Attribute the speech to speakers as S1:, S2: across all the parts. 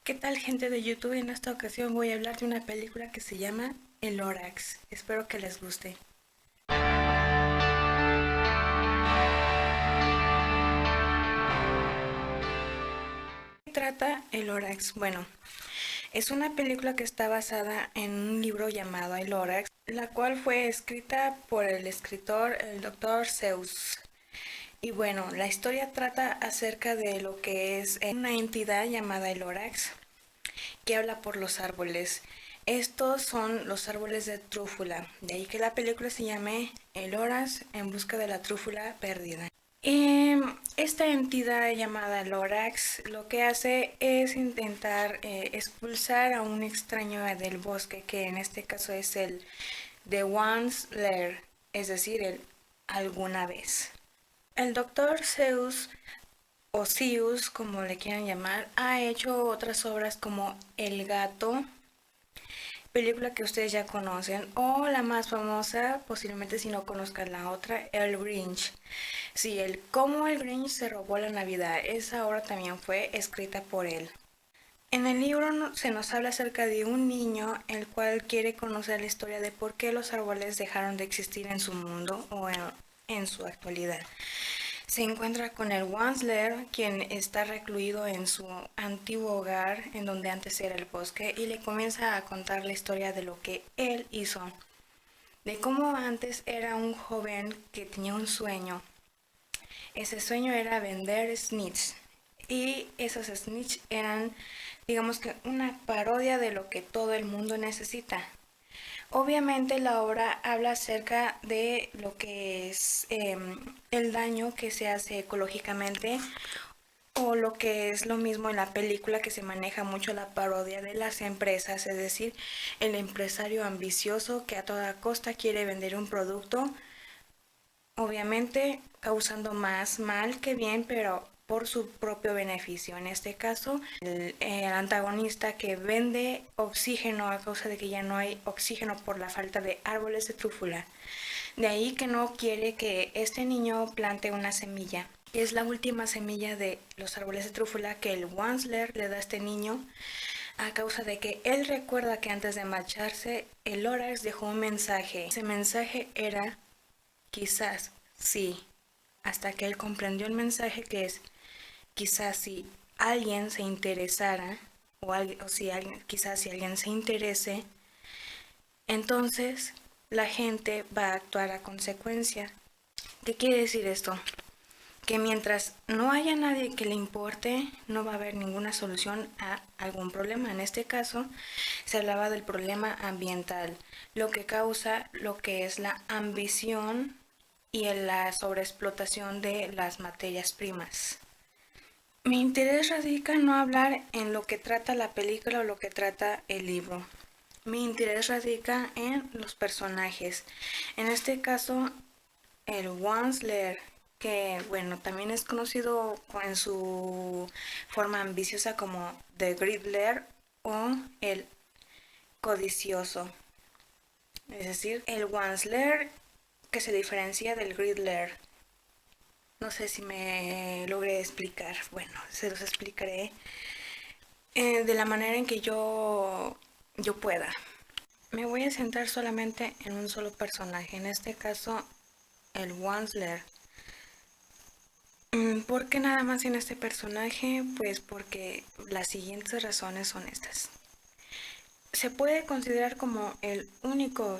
S1: ¿Qué tal, gente de YouTube? En esta ocasión voy a hablar de una película que se llama El Lorax. Espero que les guste. ¿Qué trata El Lorax? Bueno, es una película que está basada en un libro llamado El Lorax, la cual fue escrita por el escritor, el Dr. Seuss. Y bueno, la historia trata acerca de lo que es una entidad llamada El Lorax, que habla por los árboles. Estos son los árboles de trúfula, de ahí que la película se llame El Lorax en busca de la trúfula perdida. Esta entidad llamada Lorax lo que hace es intentar expulsar a un extraño del bosque, que en este caso es el The Once Lair, es decir, el alguna vez. El doctor Zeus o Zeus, como le quieran llamar, ha hecho otras obras como El gato, película que ustedes ya conocen, o la más famosa, posiblemente si no conozcan la otra, El Grinch. Sí, el cómo el Grinch se robó la Navidad, esa obra también fue escrita por él. En el libro se nos habla acerca de un niño el cual quiere conocer la historia de por qué los árboles dejaron de existir en su mundo o en su actualidad. Se encuentra con el Wansler, quien está recluido en su antiguo hogar, en donde antes era el bosque, y le comienza a contar la historia de lo que él hizo, de cómo antes era un joven que tenía un sueño. Ese sueño era vender snitch, y esos snitch eran, digamos que, una parodia de lo que todo el mundo necesita. Obviamente la obra habla acerca de lo que es el daño que se hace ecológicamente, o lo que es lo mismo en la película, que se maneja mucho la parodia de las empresas, es decir, el empresario ambicioso que a toda costa quiere vender un producto, obviamente causando más mal que bien, pero por su propio beneficio. En este caso, el antagonista que vende oxígeno a causa de que ya no hay oxígeno por la falta de árboles de trúfula. De ahí que no quiere que este niño plante una semilla. Es la última semilla de los árboles de trúfula que el Wansler le da a este niño, a causa de que él recuerda que antes de marcharse, el Lorax dejó un mensaje. Ese mensaje era quizás sí, hasta que él comprendió el mensaje, que es quizás si alguien se interesara, o si alguien, quizás si alguien se interese, entonces la gente va a actuar a consecuencia. ¿Qué quiere decir esto? Que mientras no haya nadie que le importe, no va a haber ninguna solución a algún problema. En este caso, se hablaba del problema ambiental, lo que causa lo que es la ambición y la sobreexplotación de las materias primas. Mi interés radica en no hablar en lo que trata la película o lo que trata el libro. Mi interés radica en los personajes. En este caso, el Wansler, que bueno, también es conocido en su forma ambiciosa como The Griddler o el codicioso. Es decir, el Wansler que se diferencia del Griddler. No sé si me logré explicar. Bueno, se los explicaré de la manera en que yo pueda. Me voy a centrar solamente en un solo personaje, en este caso el Wansler. ¿Por qué nada más en este personaje? Pues porque las siguientes razones son estas. Se puede considerar como el único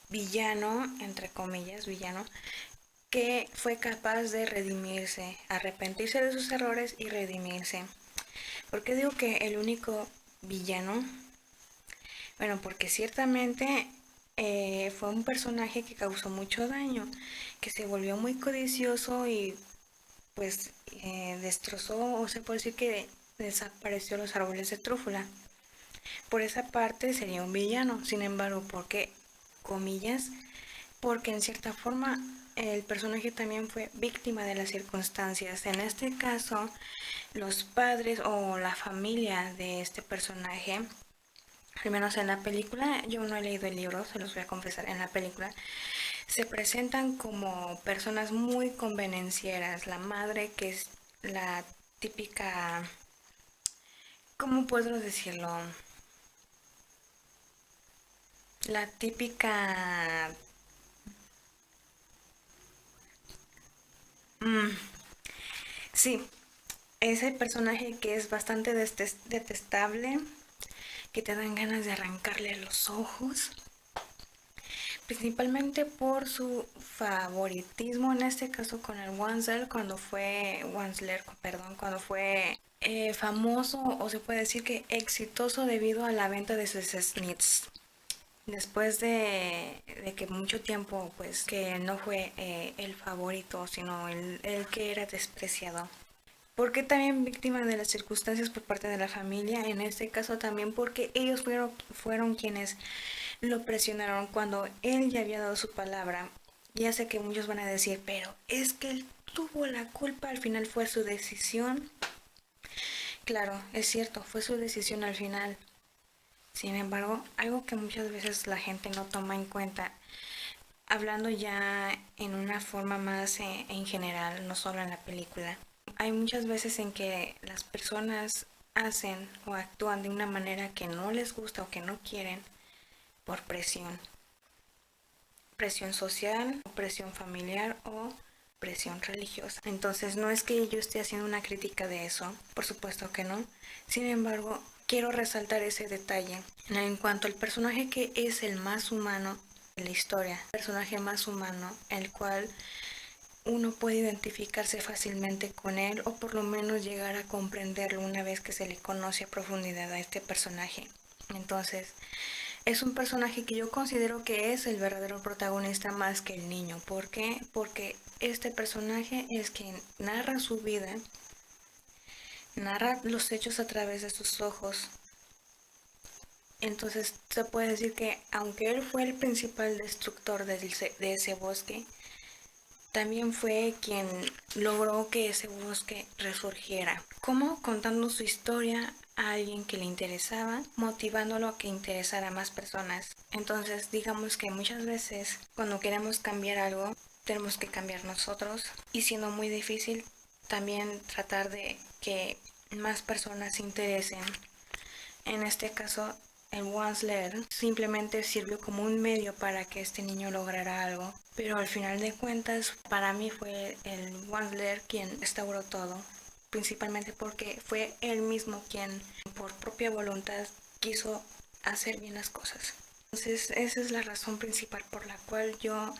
S1: villano, entre comillas, villano, que fue capaz de redimirse, arrepentirse de sus errores y redimirse. ¿Por qué digo que el único villano? Bueno, porque ciertamente fue un personaje que causó mucho daño, que se volvió muy codicioso y pues destrozó, o se puede decir que desapareció los árboles de trúfula. Por esa parte sería un villano. Sin embargo, ¿por qué comillas? Porque en cierta forma el personaje también fue víctima de las circunstancias. En este caso, los padres o la familia de este personaje, al menos en la película, yo no he leído el libro, se los voy a confesar, en la película se presentan como personas muy convenencieras. La madre, que es la típica ¿cómo puedo decirlo? La típica... mm, sí, ese personaje que es bastante detestable, que te dan ganas de arrancarle los ojos, principalmente por su favoritismo, en este caso con el Wansler, perdón, cuando fue famoso o se puede decir que exitoso debido a la venta de sus Smiths. Después de que mucho tiempo, pues, que no fue el favorito, sino el que era despreciado. Porque también víctima de las circunstancias por parte de la familia, en este caso también porque ellos fueron quienes lo presionaron cuando él ya había dado su palabra. Ya sé que muchos van a decir, pero es que él tuvo la culpa, al final fue su decisión. Claro, es cierto, fue su decisión al final. Sin embargo, algo que muchas veces la gente no toma en cuenta, hablando ya en una forma más en general, no solo en la película, hay muchas veces en que las personas hacen o actúan de una manera que no les gusta o que no quieren por presión. Presión social, presión familiar o presión religiosa. Entonces no es que yo esté haciendo una crítica de eso, por supuesto que no. Sin embargo, quiero resaltar ese detalle en cuanto al personaje que es el más humano de la historia, el personaje más humano, el cual uno puede identificarse fácilmente con él o por lo menos llegar a comprenderlo una vez que se le conoce a profundidad a este personaje. Entonces, es un personaje que yo considero que es el verdadero protagonista más que el niño. ¿Por qué? Porque este personaje es quien narra su vida, narra los hechos a través de sus ojos. Entonces se puede decir que aunque él fue el principal destructor de ese bosque, también fue quien logró que ese bosque resurgiera. ¿Cómo? Contando su historia a alguien que le interesaba, motivándolo a que interesara a más personas. Entonces, digamos que muchas veces cuando queremos cambiar algo, tenemos que cambiar nosotros y siendo muy difícil también tratar de que más personas se interesen. En este caso, el Wansler simplemente sirvió como un medio para que este niño lograra algo, pero al final de cuentas para mí fue el Wansler quien restauró todo, principalmente porque fue él mismo quien por propia voluntad quiso hacer bien las cosas. Entonces esa es la razón principal por la cual yo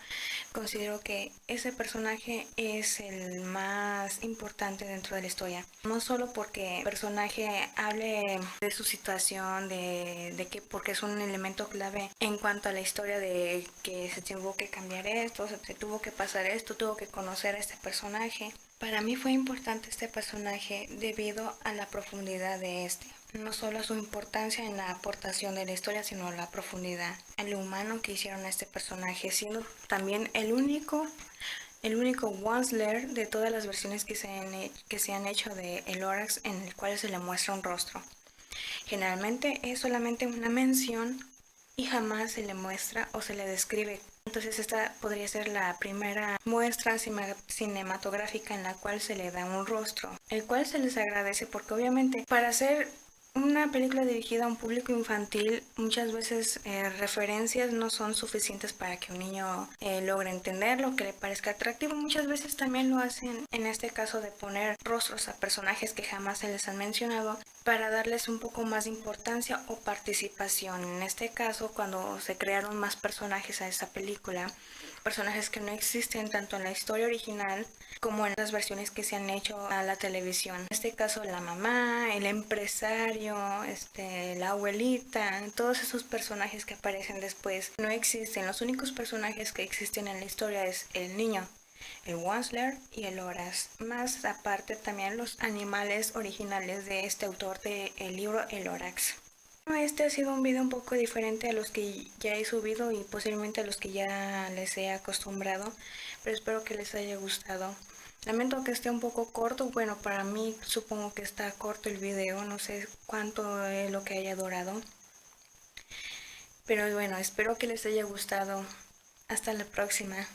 S1: considero que ese personaje es el más importante dentro de la historia. No solo porque el personaje hable de su situación, de que porque es un elemento clave en cuanto a la historia de que se tuvo que cambiar esto, se tuvo que pasar esto, tuvo que conocer a este personaje. Para mí fue importante este personaje debido a la profundidad de este. No solo su importancia en la aportación de la historia, sino la profundidad, en lo humano que hicieron a este personaje, siendo también el único Wansler de todas las versiones que se han hecho de el Lorax en el cual se le muestra un rostro. Generalmente es solamente una mención y jamás se le muestra o se le describe. Entonces esta podría ser la primera muestra cinematográfica en la cual se le da un rostro, el cual se les agradece porque obviamente para hacer una película dirigida a un público infantil, muchas veces referencias no son suficientes para que un niño logre entenderlo, que le parezca atractivo. Muchas veces también lo hacen en este caso de poner rostros a personajes que jamás se les han mencionado para darles un poco más de importancia o participación. En este caso, cuando se crearon más personajes a esta película, personajes que no existen tanto en la historia original como en las versiones que se han hecho a la televisión. En este caso la mamá, el empresario, la abuelita, todos esos personajes que aparecen después no existen. Los únicos personajes que existen en la historia es el niño, el Wansler y el Horaz, más aparte también los animales originales de este autor del libro El Lorax. Este ha sido un video un poco diferente a los que ya he subido y posiblemente a los que ya les he acostumbrado, pero espero que les haya gustado. Lamento que esté un poco corto, bueno, para mí supongo que está corto el video, no sé cuánto es lo que haya durado, pero bueno, espero que les haya gustado. Hasta la próxima.